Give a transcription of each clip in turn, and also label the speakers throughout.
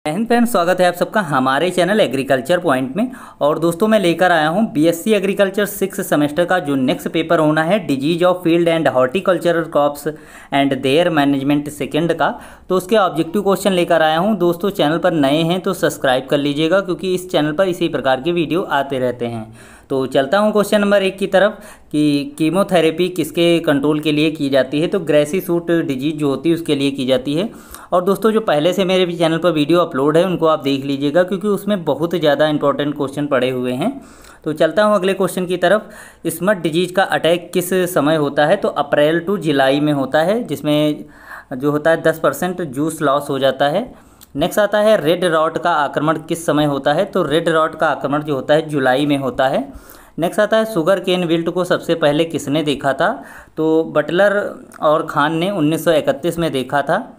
Speaker 1: Hind friends, स्वागत है आप सबका हमारे चैनल एग्रीकल्चर पॉइंट में। और दोस्तों मैं लेकर आया हूं बीएससी एग्रीकल्चर 6 सेमेस्टर का जो नेक्स्ट पेपर होना है disease of field and horticultural crops and there management second का। तो उसके ऑब्जेक्टिव क्वेश्चन लेकर आया हूं। दोस्तों चैनल पर नए हैं तो सब्सक्राइब कर लीजिएगा, क्योंकि इस चैनल पर इसी प्रकार के वीडियो आते रहते हैं। तो चलता हूं क्वेश्चन नंबर 1 की तरफ कि कीमोथेरेपी किसके कंट्रोल के लिए की जाती है। तो ग्रेसी सूट डिजीज जो होती है उसके लिए की जाती है। और दोस्तों जो पहले से मेरे भी चैनल पर वीडियो अपलोड है उनको आप देख लीजिएगा, क्योंकि उसमें बहुत ज़्यादा इंपॉर्टेंट क्वेश्चन पड़े हुए हैं। तो चलता हूं अगले क्वेश्चन की तरफ। स्मट डिजीज का अटैक किस समय होता है? तो अप्रैल टू जुलाई में होता है, जिसमें जो होता है 10% जूस लॉस हो जाता है। नेक्स्ट आता है रेड रॉट का आक्रमण किस समय होता है? तो रेड रॉट का आक्रमण जो होता है जुलाई में होता है। नेक्स्ट आता है शुगर केन विल्ट को सबसे पहले किसने देखा था? तो बटलर और खान ने 1931 में देखा था।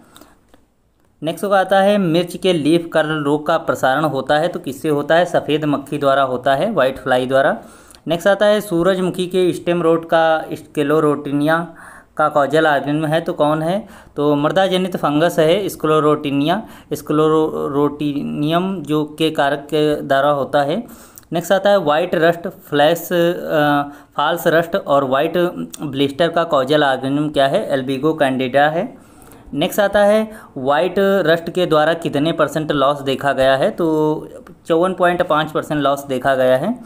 Speaker 1: नेक्स्ट आता है मिर्च के लीफ कर्ल रोग का प्रसारण होता है तो किससे होता है? सफ़ेद मक्खी द्वारा होता है, वाइट फ्लाई द्वारा। नेक्स्ट आता है सूरजमुखी के स्टेम रोड का स्क्लेरोटिनिया का कॉजल ऑर्गेनिज्म है तो कौन है? तो मृदा जनित फंगस है स्क्लेरोटिनिया, स्क्लेरोटिनियम जो के कारक के द्वारा होता है। नेक्स्ट आता है वाइट रस्ट, फ्लैश फॉल्स रस्ट और वाइट ब्लिस्टर का कॉजल ऑर्गेनिज्म क्या है? एल्बिगो कैंडिडा है। नेक्स्ट आता है वाइट रस्ट के द्वारा कितने % लॉस देखा गया है? तो 54.5% लॉस देखा गया है।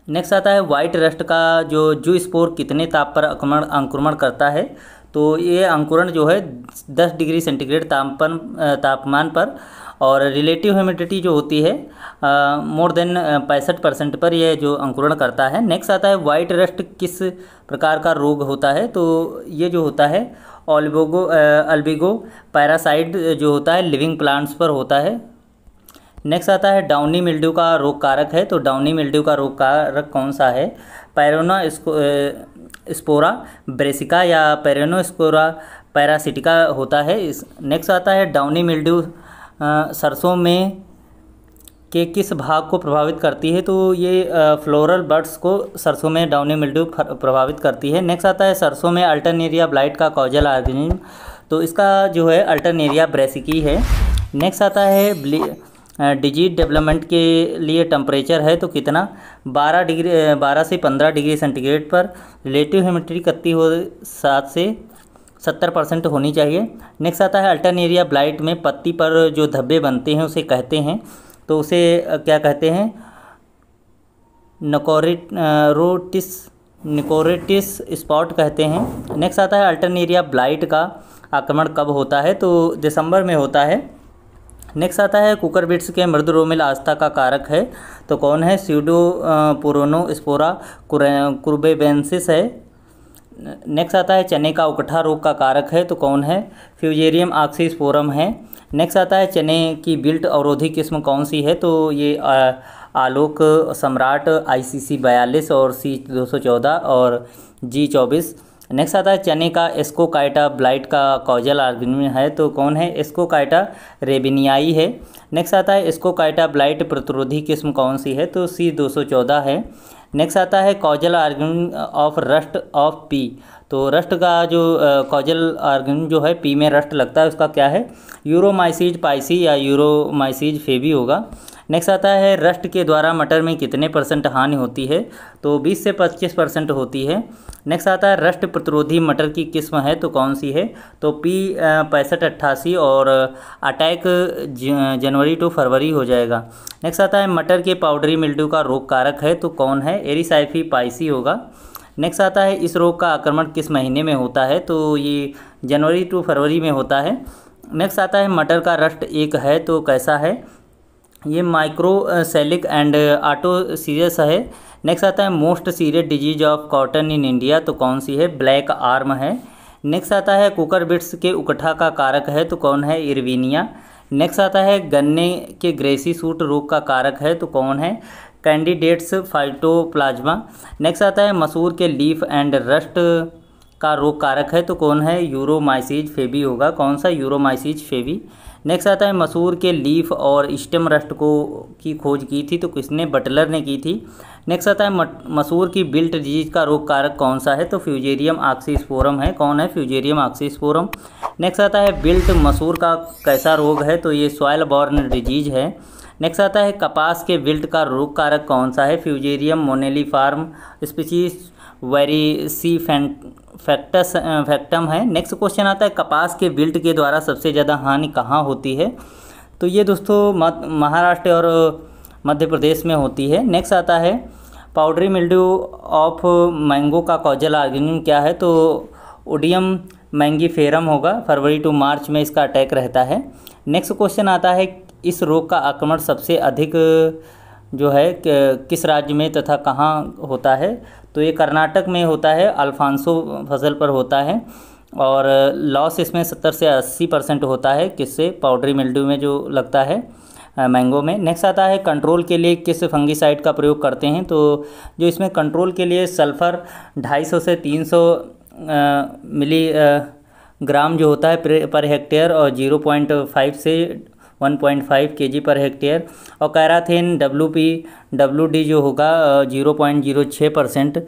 Speaker 1: नेक्स्ट आता है वाइट रस्ट का जो स्पोर कितने ताप पर अंकुरण करता है? तो ये अंकुरण जो है 10 डिग्री सेंटीग्रेड तापमान पर, और रिलेटिव ह्यूमिडिटी जो होती है मोर देन 65% पर यह जो अंकुरण करता है। नेक्स्ट आता है वाइट रस्ट किस प्रकार का रोग होता है? तो ये जो होता है अल्बिगो पैरासाइट जो होता है लिविंग प्लांट्स पर होता है। नेक्स्ट आता है डाउनी मिल्ड्यू का रोग कारक है। तो डाउनी मिल्ड्यू का रोग कारक कौन सा है? पैरोना स्पोरा ब्रेसिका या पैरेनोस्पोरा पैरासिटिका होता है। नेक्स्ट आता है डाउनी मिल्ड्यू सरसों में के किस भाग को प्रभावित करती है? तो ये फ्लोरल बड्स को सरसों में डाउनी मिल्ड्यू प्रभावित करती है। नेक्स्ट आता है सरसों में अल्टरनेरिया ब्लाइट का कॉजल ऑर्गेनिज्म, तो इसका जो है अल्टरनेरिया ब्रेसिकी है। नेक्स्ट आता है डिजीज डेवलपमेंट के लिए टेम्परेचर है तो कितना? 12 से 15 डिग्री सेंटीग्रेड पर। रिलेटिव ह्यूमिडिटी कितनी हो? 7 से 70% होनी चाहिए। नेक्स्ट आता है अल्टरनेरिया ब्लाइट में पत्ती पर जो धब्बे बनते हैं उसे कहते हैं, तो उसे क्या कहते हैं? निकोरेटिस स्पॉट कहते हैं। नेक्स्ट आता है अल्टरनेरिया ब्लाइट का आक्रमण कब होता है? तो दिसंबर में होता है। नेक्स्ट आता है कुकरबिट्स के मृदुरोमिल आस्था का कारक है तो कौन है? स्यूडोपोरोनोस्पोरा कुर्बेबेंसिस है। नेक्स्ट आता है चने का उकठा रोग का कारक है तो कौन है? फ्यूजेरियम ऑक्सीस्पोरम है। नेक्स्ट आता है चने की बिल्ट अवरोधी किस्म कौन सी है? तो ये आलोक सम्राट ICC 42 और C214 और G24। नेक्स्ट आता है चने का एस्कोकाइटा ब्लाइट का कॉजल ऑर्गेनिज्म है तो कौन है? एस्कोकाइटा रेबिनियाई है। नेक्स्ट आता है एस्कोकाइटा ब्लाइट प्रतिरोधी किस्म कौन सी है? तो C214 है। नेक्स्ट आता है causal organism of rust of P, तो रस्ट का जो कॉजल ऑर्गेनिज्म जो है पी में रस्ट लगता है उसका क्या है? यूरोमाइसीज पाइसी या यूरोमाइसीज फेबी होगा। नेक्स्ट आता है रस्ट के द्वारा मटर में कितने % हानि होती है? तो 20 से 25% होती है। नेक्स्ट आता है रस्ट प्रतिरोधी मटर की किस्म है तो कौन सी है? तो P 6588 और अटैक जनवरी टू फरवरी हो जाएगा। नेक्स्ट आता है मटर के पाउडरी मिल्ड्यू का रोग कारक है तो कौन है? एरिसाइफी पाइसी होगा। नेक्स्ट आता है इस रोग का आक्रमण किस महीने में होता है? तो ये जनवरी टू फरवरी में होता है। नेक्स्ट आता है मटर का रस्ट एक है तो कैसा है? ये माइक्रोसेलिक एंड ऑटोसीरियस है। नेक्स्ट आता है most serious disease of cotton in India तो कौन सी है? ब्लैक आर्म है। नेक्स्ट आता है कुकरबिट्स के उकठा का कारक है तो कौन है? इरविनिया। नेक्स्ट आता है गन्ने के ग्रेसी सूट रोग का कारक है तो कौन है? Candidates phytoplasma. नेक्स्ट आता है मसूर के लीफ एंड रस्ट का रोग कारक है तो कौन है? यूरोमाइसीज फेबी होगा। कौन सा? यूरोमाइसीज फेबी। नेक्स्ट आता है मसूर के लीफ और स्टेम रस्ट को की खोज की थी, तो किसने? बटलर ने की थी। नेक्स्ट आता है मसूर की बिल्ट डिजीज का रोग कारक कौन सा है? तो फ्यूजेरियम ऑक्सीस्पोरम है। कौन है? Fusarium oxysporum. नेक्स्ट आता है बिल्ट मसूर का कैसा रोग है? तो ये सॉइल बॉर्न डिजीज है। नेक्स्ट आता है कपास के विल्ट का रोग कारक कौन सा है? फ्यूजेरियम मोनेलिफार्म स्पीशीज वेरिसी फैक्टम है। नेक्स्ट क्वेश्चन आता है कपास के विल्ट के द्वारा सबसे ज़्यादा हानि कहाँ होती है? तो ये दोस्तों महाराष्ट्र और मध्य प्रदेश में होती है। नेक्स्ट आता है पाउडरी मिल्ड्यू ऑफ मैंगो का कॉजल ऑर्गेनिज्म क्या है? तो ओडियम मैंगीफेरम होगा। फरवरी टू मार्च में इसका अटैक रहता है। नेक्स्ट क्वेश्चन आता है इस रोग का आक्रमण सबसे अधिक जो है किस राज्य में तथा कहाँ होता है? तो ये कर्नाटक में होता है, अल्फांसो फसल पर होता है और लॉस इसमें 70 से 80% होता है। किससे? पाउडरी मिल्ड्यू में जो लगता है मैंगो में। नेक्स्ट आता है कंट्रोल के लिए किस फंगीसाइड का प्रयोग करते हैं? तो जो इसमें कंट्रोल के लिए सल्फ़र 250 से 300 मिली ग्राम जो होता है पर हेक्टेयर और 0.5 से 1.5 kg पर हेक्टेयर और कैराथेन WD जो होगा 0.06%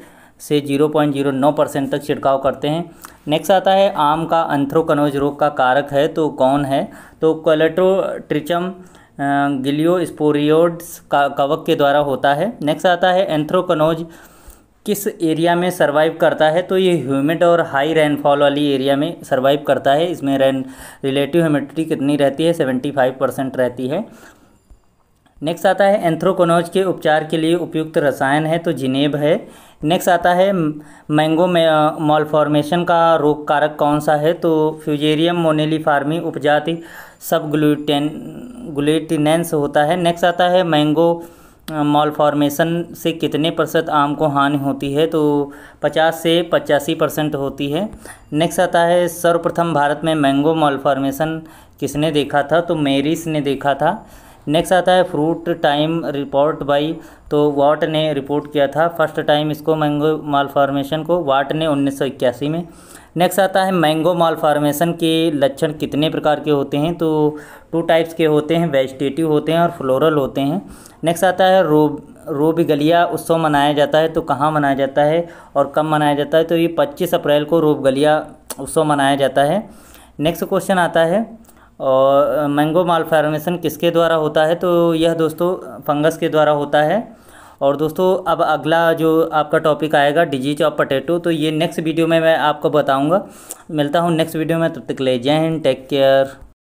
Speaker 1: से 0.09% तक छिड़काव करते हैं। नेक्स्ट आता है आम का एंथ्रोकनोज रोग का कारक है, तो कौन है? तो कोलेटोट्रिचम गिलियोस्पोरियोड्स का कवक के द्वारा होता है। नेक्स्ट आता है एंथ्रोकनोज किस एरिया में सर्वाइव करता है? तो ये ह्यूमिड और हाई रेनफॉल वाली एरिया में सर्वाइव करता है। इसमें रिलेटिव ह्यूमिडिटी कितनी रहती है? 75% रहती है। नेक्स्ट आता है एंथ्रोकनोज के उपचार के लिए उपयुक्त रसायन है, तो जिनेब है। नेक्स्ट आता है मैंगो में मॉलफॉर्मेशन का रोग कारक कौन सा है? तो फ्यूजेरियम मोनेलिफार्मी उपजाति सब ग्लूटिनेंस होता है। नेक्स्ट आता है मैंगो मॉलफॉर्मेशन से कितने % आम को हानि होती है? तो 50 से 85% होती है। नेक्स्ट आता है सर्वप्रथम भारत में मैंगो मॉलफॉर्मेशन किसने देखा था? तो मेरिस ने देखा था। नेक्स्ट आता है फ्रूट टाइम रिपोर्ट बाई, तो वाट ने रिपोर्ट किया था फर्स्ट टाइम इसको मैंगो मॉलफॉर्मेशन को, वाट ने 1981 में। नेक्स्ट आता है मैंगो मॉलफॉर्मेशन के लक्षण कितने प्रकार के होते हैं? तो 2 टाइप्स के होते हैं, वेजिटेटिव होते हैं और फ्लोरल होते हैं। नेक्स्ट आता है रोबगलिया उत्सव मनाया जाता है, तो कहाँ मनाया जाता है और कब मनाया जाता है? तो ये 25 अप्रैल को रोबगलिया उत्सव मनाया जाता है। नेक्स्ट क्वेश्चन आता है और मैंगो मॉलफॉर्मेशन किसके द्वारा होता है? तो यह दोस्तों फंगस के द्वारा होता है। और दोस्तों अब अगला जो आपका टॉपिक आएगा डिजीज ऑफ पोटैटो, तो ये नेक्स्ट वीडियो में मैं आपको बताऊंगा। मिलता हूँ नेक्स्ट वीडियो में, तब तक ले जय हिंद, टेक केयर।